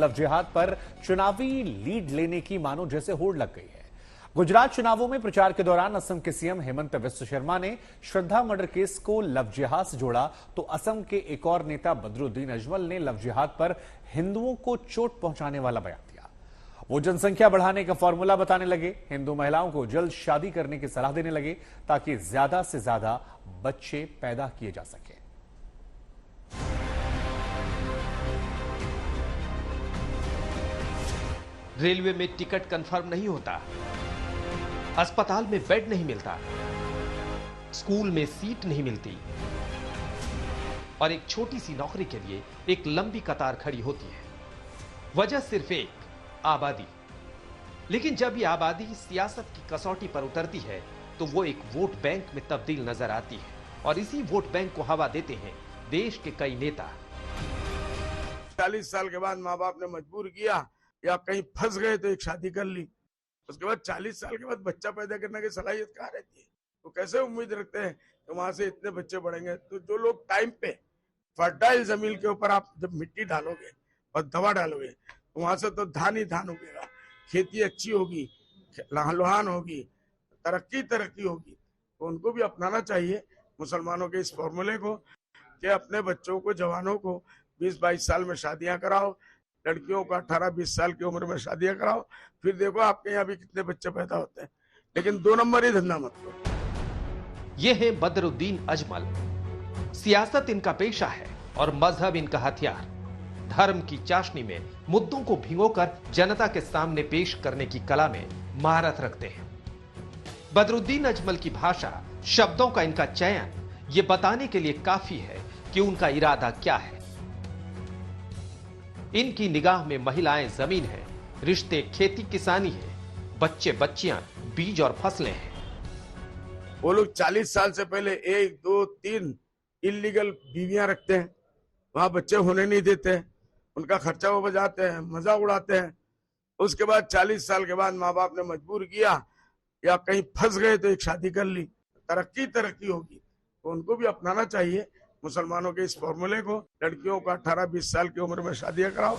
Love जिहाद पर चुनावी लीड लेने की मानो जैसे होड़ लग गई है। गुजरात चुनावों में प्रचार के दौरान असम के सीएम हेमंत बिस्व शर्मा ने श्रद्धा मर्डर केस को लव जिहाद से जोड़ा, तो असम के एक और नेता बदरुद्दीन अजमल ने लव जिहाद पर हिंदुओं को चोट पहुंचाने वाला बयान दिया। वो जनसंख्या बढ़ाने का फॉर्मूला बताने लगे, हिंदू महिलाओं को जल्द शादी करने की सलाह देने लगे ताकि ज्यादा से ज्यादा बच्चे पैदा किए जा सके। रेलवे में टिकट कंफर्म नहीं होता, अस्पताल में बेड नहीं मिलता, स्कूल में सीट नहीं मिलती और एक छोटी सी नौकरी के लिए एक लंबी कतार खड़ी होती है। वजह सिर्फ एक, आबादी। लेकिन जब ये आबादी सियासत की कसौटी पर उतरती है तो वो एक वोट बैंक में तब्दील नजर आती है और इसी वोट बैंक को हवा देते हैं देश के कई नेता। 40 साल के बाद माँ बाप ने मजबूर किया या कहीं फंस गए तो एक शादी कर ली, उसके बाद 40 साल के बाद बच्चा पैदा करने की सलाहियत कहाँ रहती है? तो कैसे उम्मीद रखते हैं कि वहां से इतने बच्चे बढ़ेंगे? तो जो लोग टाइम पे फर्टाइल जमीन के ऊपर आप जब मिट्टी डालोगे और दवा डालोगे तो वहां से तो धान ही धान उगेगा, खेती अच्छी होगी, लहान होगी, तरक्की होगी। तो उनको भी अपनाना चाहिए मुसलमानों के इस फॉर्मूले को कि अपने बच्चों को, जवानों को 20-22 साल में शादियां कराओ, लड़कियों को 18-20 साल की उम्र में शादियां कराओ, फिर देखो आपके यहाँ भी कितने बच्चे पैदा होते हैं। लेकिन 2 नंबर ही धंधा मत करो। ये है बदरुद्दीन अजमल। सियासत इनका पेशा है और मजहब इनका हथियार। धर्म की चाशनी में मुद्दों को भिगोकर जनता के सामने पेश करने की कला में महारत रखते हैं। बदरुद्दीन अजमल की भाषा, शब्दों का इनका चयन ये बताने के लिए काफी है कि उनका इरादा क्या है। इनकी निगाह में महिलाएं जमीन है, रिश्ते खेती किसानी है, बच्चे बच्चियां बीज और फसलें हैं। वो लोग 40 साल से पहले 1, 2, 3 इलीगल बीवियां रखते हैं, वहां बच्चे होने नहीं देते, उनका खर्चा वो बजाते हैं, मजा उड़ाते हैं। उसके बाद 40 साल के बाद माँ बाप ने मजबूर किया या कहीं फंस गए तो एक शादी कर ली, तरक्की होगी। तो उनको भी अपनाना चाहिए मुसलमानों के इस फॉर्मूले को, लड़कियों को 18-20 साल की उम्र में शादियां कराओ।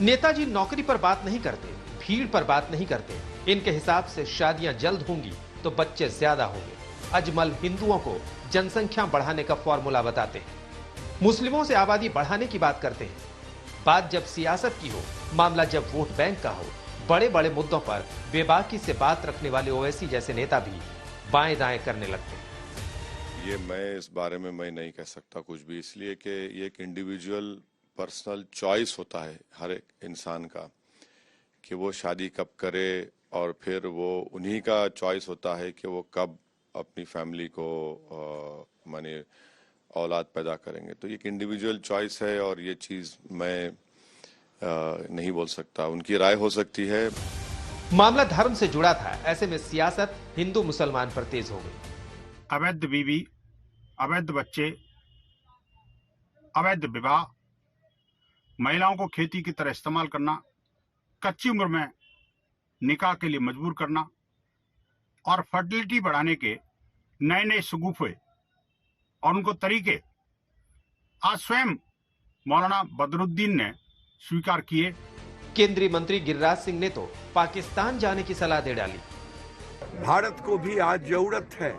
नेताजी नौकरी पर बात नहीं करते, भीड़ पर बात नहीं करते। इनके हिसाब से शादियां जल्द होंगी तो बच्चे ज्यादा होंगे। अजमल हिंदुओं को जनसंख्या बढ़ाने का फॉर्मूला बताते हैं, मुस्लिमों से आबादी बढ़ाने की बात करते हैं। बात जब सियासत की हो, मामला जब वोट बैंक का हो, बड़े बड़े मुद्दों पर बेबाकी से बात रखने वाले ओवैसी जैसे नेता भी बाएं दाएं करने लगते हैं। ये मैं इस बारे में मैं नहीं कह सकता कुछ भी, इसलिए कि ये एक इंडिविजुअल पर्सनल चॉइस होता है हर एक इंसान का कि वो शादी कब करे, और फिर वो उन्हीं का चॉइस होता है कि वो कब अपनी फैमिली को माने औलाद पैदा करेंगे। तो ये एक इंडिविजुअल चॉइस है और ये चीज़ मैं नहीं बोल सकता, उनकी राय हो सकती है। मामला धर्म से जुड़ा था, ऐसे में सियासत हिंदू मुसलमान पर तेज हो गई। अवैध बीवी, अवैध बच्चे, अवैध विवाह, महिलाओं को खेती की तरह इस्तेमाल करना, कच्ची उम्र में निकाह के लिए मजबूर करना और फर्टिलिटी बढ़ाने के नए नए सगुफे और उनको तरीके आज स्वयं मौलाना बदरुद्दीन ने स्वीकार किए। केंद्रीय मंत्री गिरिराज सिंह ने तो पाकिस्तान जाने की सलाह दे डाली। भारत को भी आज जरूरत है,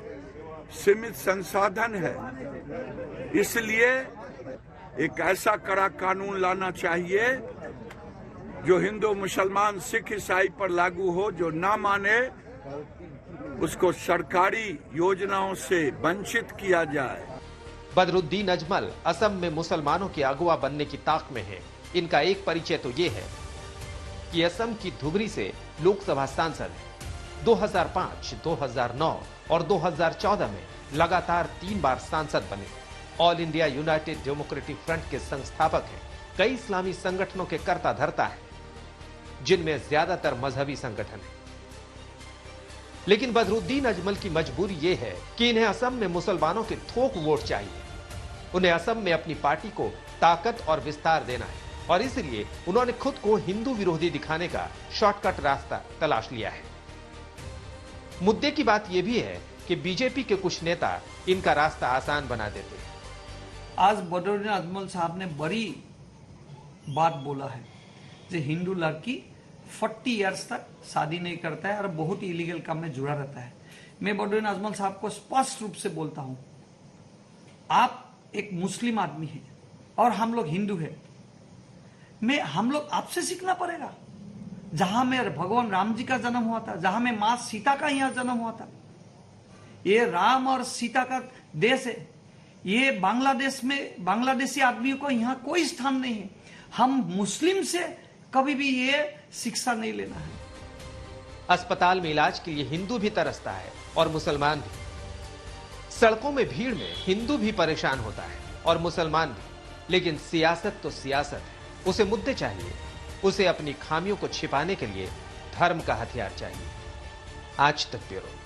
सीमित संसाधन है, इसलिए एक ऐसा कड़ा कानून लाना चाहिए जो हिंदू, मुसलमान, सिख, ईसाई पर लागू हो। जो ना माने उसको सरकारी योजनाओं से वंचित किया जाए। बदरुद्दीन अजमल असम में मुसलमानों के अगुवा बनने की ताक में है। इनका एक परिचय तो ये है कि असम की धुबरी से लोकसभा सांसद है। 2005, 2009 और 2014 में लगातार 3 बार सांसद बने। All India United democratic front के संस्थापक हैं। कई इस्लामी संगठनों के कर्ता धर्ता है, जिनमें ज्यादातर मजहबी संगठन है। लेकिन बदरुद्दीन अजमल की मजबूरी यह है कि इन्हें असम में मुसलमानों के थोक वोट चाहिए। उन्हें असम में अपनी पार्टी को ताकत और विस्तार देना है और इसलिए उन्होंने खुद को हिंदू विरोधी दिखाने का शॉर्टकट रास्ता तलाश लिया है। मुद्दे की बात यह भी है कि बीजेपी के कुछ नेता इनका रास्ता आसान बना देते हैं। आज बदरुद्दीन अजमल साहब ने बड़ी बात बोला है जो हिंदू लड़की 40 इयर्स तक शादी नहीं करता है और बहुत इलीगल काम में जुड़ा रहता है। मैं बदरुद्दीन अजमल साहब को स्पष्ट रूप से बोलता हूं, आप एक मुस्लिम आदमी हैं और हम लोग हिंदू हैं। हम लोग आपसे सीखना पड़ेगा। जहां में भगवान राम जी का जन्म हुआ था, जहां में मां सीता का यहां जन्म हुआ था, ये राम और सीता का देश है। ये बांग्लादेश में बांग्लादेशी आदमियों को यहां कोई स्थान नहीं है। हम मुस्लिम से कभी भी ये शिक्षा नहीं लेना है। अस्पताल में इलाज के लिए हिंदू भी तरसता है और मुसलमान भी। सड़कों में भीड़ में हिंदू भी परेशान होता है और मुसलमान भी। लेकिन सियासत तो सियासत है, उसे मुद्दे चाहिए, उसे अपनी खामियों को छिपाने के लिए धर्म का हथियार चाहिए। आज तक ब्यूरो।